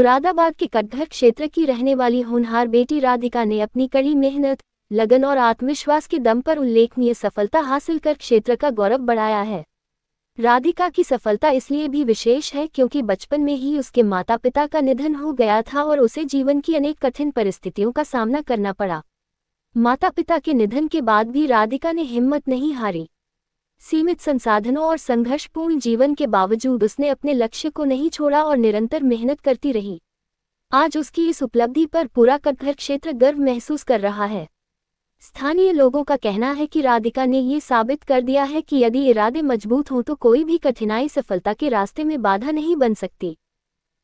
मुरादाबाद के कटघर क्षेत्र की रहने वाली होनहार बेटी राधिका ने अपनी कड़ी मेहनत, लगन और आत्मविश्वास के दम पर उल्लेखनीय सफलता हासिल कर क्षेत्र का गौरव बढ़ाया है। राधिका की सफलता इसलिए भी विशेष है क्योंकि बचपन में ही उसके माता पिता का निधन हो गया था और उसे जीवन की अनेक कठिन परिस्थितियों का सामना करना पड़ा। माता पिता के निधन के बाद भी राधिका ने हिम्मत नहीं हारी। सीमित संसाधनों और संघर्षपूर्ण जीवन के बावजूद उसने अपने लक्ष्य को नहीं छोड़ा और निरंतर मेहनत करती रही। आज उसकी इस उपलब्धि पर पूरा कटघर क्षेत्र गर्व महसूस कर रहा है। स्थानीय लोगों का कहना है कि राधिका ने ये साबित कर दिया है कि यदि इरादे मजबूत हों तो कोई भी कठिनाई सफलता के रास्ते में बाधा नहीं बन सकती।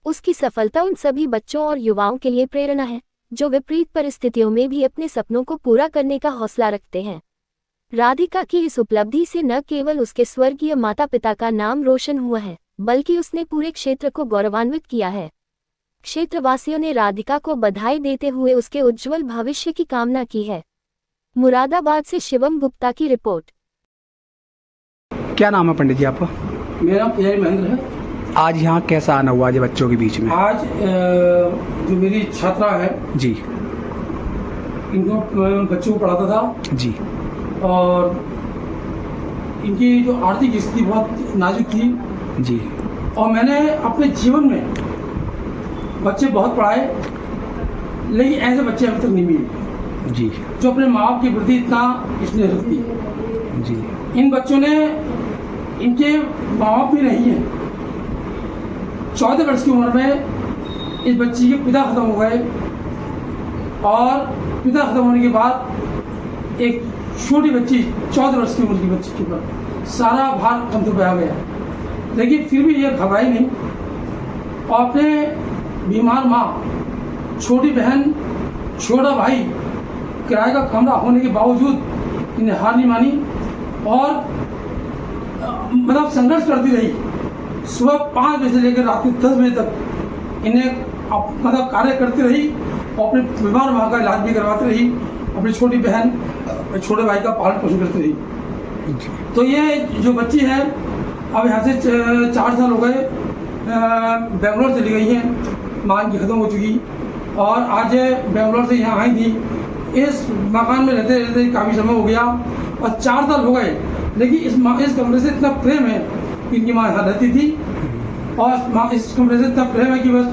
उसकी सफलता उन सभी बच्चों और युवाओं के लिए प्रेरणा है जो विपरीत परिस्थितियों में भी अपने सपनों को पूरा करने का हौसला रखते हैं। राधिका की इस उपलब्धि से न केवल उसके स्वर्गीय माता पिता का नाम रोशन हुआ है, बल्कि उसने पूरे क्षेत्र को गौरवान्वित किया है। क्षेत्रवासियों ने राधिका को बधाई देते हुए उसके उज्जवल भविष्य की कामना की है। मुरादाबाद से शिवम गुप्ता की रिपोर्ट। क्या नाम है पंडित जी आपका? मेरा नाम पुजारी महेंद्र है। आज यहाँ कैसा आना हुआ आज बच्चों के बीच में? आज जो मेरी छात्रा है जी, इनको बच्चों को पढ़ाता था जी, और इनकी जो आर्थिक स्थिति बहुत नाजुक थी जी, और मैंने अपने जीवन में बच्चे बहुत पढ़ाए, लेकिन ऐसे बच्चे अभी तक नहीं मिले जी, जो अपने माँ बाप के प्रति इतना स्नेह रखती जी। इन बच्चों ने, इनके माँ बाप भी नहीं है। 14 वर्ष की उम्र में इस बच्ची के पिता खत्म हो गए और पिता खत्म होने के बाद एक छोटी बच्ची 14 वर्ष की उम्र की बच्ची के ऊपर सारा भार कंधों पे आ गया, लेकिन फिर भी ये घबराई नहीं और अपने बीमार माँ, छोटी बहन, छोटा भाई, किराए का कमरा होने के बावजूद इन्हें हार नहीं मानी और मतलब संघर्ष करती रही। सुबह 5 बजे से लेकर रात के 10 बजे तक इन्हें मतलब कार्य करती रही और अपने बीमार माँ का इलाज भी करवाती रही, अपनी छोटी बहन, छोटे भाई का पालन पोषण करती रही। तो ये जो बच्ची है अब यहाँ से 4 साल हो गए, बेंगलोर चली गई हैं, माँ की ख़त्म हो चुकी और आज बेंगलोर से यहाँ आई थी। इस मकान में रहते रहते काफ़ी समय हो गया और 4 साल हो गए, लेकिन इस कमरे से इतना प्रेम है कि इनकी माँ यहाँ रहती थी और माँ इस कमरे से इतना प्रेम है कि बस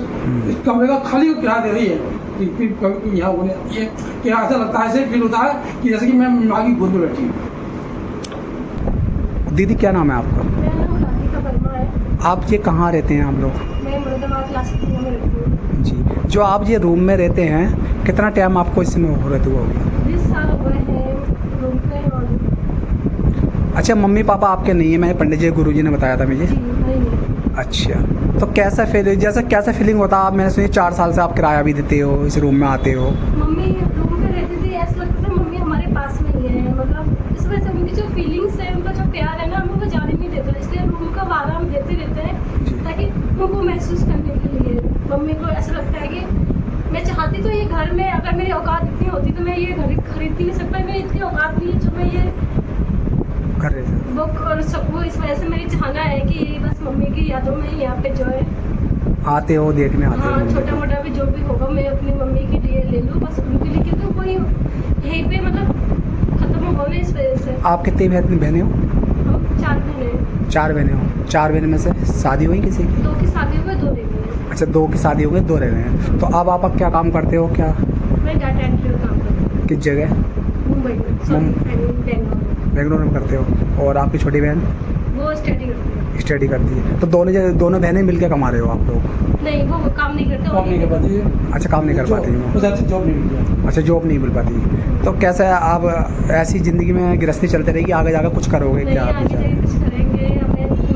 इस कमरे का खाली किराया दे रही है। फिर कभी यहाँ होने ये क्या ऐसा लगता है, ऐसे फील होता है कि जैसे कि मैं माँ की गोद में बैठी हूँ। दीदी क्या नाम है आपका? मेरा नाम राधिका वर्मा है। आप ये कहाँ रहते हैं आप लोग? मैं मुरादाबाद क्लासिक में रहती हूँ। जी, जो आप ये रूम में रहते हैं, कितना टाइम आपको इसमें हो रहते हुआ होगा? 20 साल हो गए हैं रूम पे। और अच्छा, मम्मी पापा आपके नहीं है? मैंने पंडित जी गुरु जी ने बताया था मुझे। जी नहीं। अच्छा, तो कैसा फीलिंग होता है? मैंने सुनी 4 साल से आप किराया भी देते हो, इस रूम में आते हो। मम्मी रूम पे रहती थी, ऐसा लगता था मम्मी हमारे पास में ही है। मतलब इस वजह से उनकी जो फीलिंग्स है, उनका जो प्यार है ना, हम उनको जाने नहीं देते, इसलिए रूम का वारा हम देते रहते हैं ताकि उनको महसूस करने के लिए। मम्मी को ऐसा लगता है कि मैं चाहती तो ये घर में, अगर मेरी औकात इतनी होती तो मैं ये घर खरीद नहीं सकता, मेरी इतनी औकात नहीं है जो मैं ये कर रहे थे बुक कर सकूँ। इस वजह से मेरी चाहना है कि बस मम्मी की यादों में यहाँ पे जो है आते हो, देखने आते हो। हाँ, छोटा मोटा भी जो भी होगा मैं अपनी मम्मी के लिए ले लूँ, बस उनके लिए, क्योंकि वही यहीं पे मतलब खत्म होने इस वजह से। आप कितनी बहनें हो? हम 4 बहनें हैं। 4 बहनें हो। 4 बहनें में से शादी हुई किसी की? 2 की शादी हो गई, 2 रह गई। अच्छा, 2 की शादी हो गई, 2 रह गए हैं। तो अब आप क्या काम करते हो? क्या मैं डाटा एंट्री का काम करती हूँ। किस जगह? मुंबई में, बेंगलोर। बेंगलोर में करते हो। और आपकी छोटी बहन? वो स्टडी करती है। स्टडी करती है। तो दोनों बहनें मिलकर कमा रहे हो आप लोग? नहीं, वो काम नहीं करते। काम नहीं कर पाती है। अच्छा, काम नहीं कर पाती है वो। जॉब नहीं मिलती। अच्छा, जॉब नहीं मिल पाती। तो कैसा है, आप ऐसी ज़िंदगी में गृहस्थी चलते रहेगी, आगे जाकर कुछ करोगे नहीं, क्या? आगे जाके कुछ करेंगे।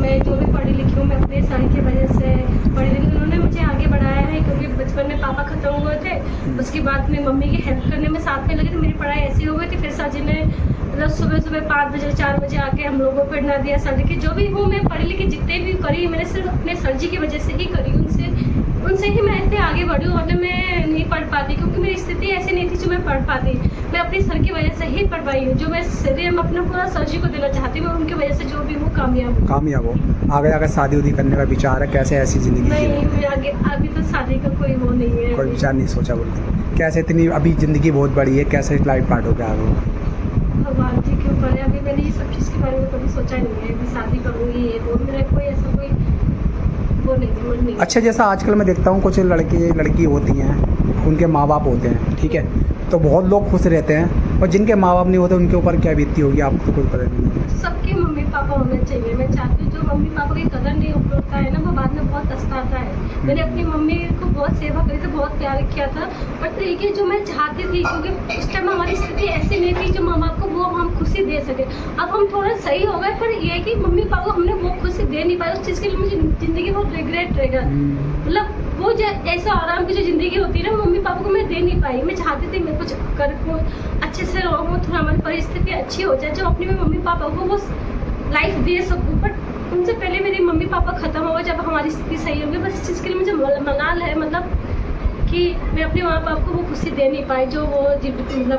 मैं जो भी पढ़ी लिखी हूँ, मैं अपने सर की वजह से पढ़ी लिखी, उन्होंने मुझे आगे बढ़ाया है, क्योंकि बचपन में पापा खत्म हुए थे, उसके बाद में मम्मी की हेल्प करने में साथ में लगी, तो मेरी पढ़ाई ऐसी हो गई थी। फिर सर जी ने मतलब सुबह 5 बजे 4 बजे आके हम लोगों को पढ़ना दिया। सर जी की जो भी हूँ मैं पढ़ी लिखी, जितने भी करी मैंने सिर्फ अपने सर जी की वजह से ही करी। उनसे ही मैं इतने आगे बढ़ी, और मैं नहीं पढ़ पाती क्योंकि मेरी स्थिति ऐसी नहीं थी जो मैं पढ़ पाती। मैं अपनी सर की वजह से ही पढ़ पाई हूँ। जो मैं श्रेय मैं अपना पूरा सर जी को देना चाहती हूँ। मैं उनकी वजह से जो भी हूँ कामयाब हूँ। आगे आगे शादी उदी करने का विचार है, कैसे ऐसी ज़िंदगी नहीं, जीनी? मैं आगे अभी तो शादी का कोई वो नहीं है। कोई विचार नहीं सोचा बोलते? कैसे इतनी अभी ज़िंदगी बहुत बड़ी है, कैसे लाइफ पार्टोगे आगे? भगवान जी के ऊपर है। अभी मैंने ये सब चीज़ के बारे में कभी सोचा नहीं है कि शादी करूँगी ये वो। मेरा कोई ऐसा कोई वो नहीं है, मन नहीं है। अच्छा, जैसा आजकल मैं देखता हूँ कुछ लड़के लड़की होती हैं, उनके माँ बाप होते हैं, ठीक है, तो बहुत लोग खुश रहते हैं, और जिनके माँ बाप नहीं होते उनके ऊपर क्या बीतती होगी आपको तो कोई पता नहीं है। सबके मम्मी पापा होने चाहिए। मैं चाहती हूँ जो मम्मी पापा की कदर नहीं होता है ना, वो बाद में बहुत पछताता है। मैंने अपनी मम्मी को बहुत सेवा करी थी, बहुत प्यार किया था, बट देखिए जो मैं चाहती थी, क्योंकि उस टाइम हमारी स्थिति ऐसी नहीं थी जो माँ बाप को वो हम खुशी दे सके। अब हम थोड़ा सही हो गए, पर ये है कि मम्मी पापा को हमने वो खुशी दे नहीं पाई। उस चीज़ के लिए मुझे ज़िंदगी बहुत रिग्रेट रहेगा। मतलब वो जो ऐसा आराम की जो ज़िंदगी होती है ना, मम्मी पापा को मैं दे नहीं पाई। मैं चाहती थी मैं कुछ कर अच्छे से रहूँ, थोड़ा हमारी परिस्थिति अच्छी हो जाए, जो अपने मम्मी पापा को वो लाइफ दे सकूँ। बट उनसे पहले मेरे मम्मी पापा ख़त्म हो गए, जब हमारी स्थिति सही होगी। बस इस चीज़ के लिए मुझे मलाल है, मतलब कि मैं अपने माँ बाप को वो खुशी दे नहीं पाई जो वो मतलब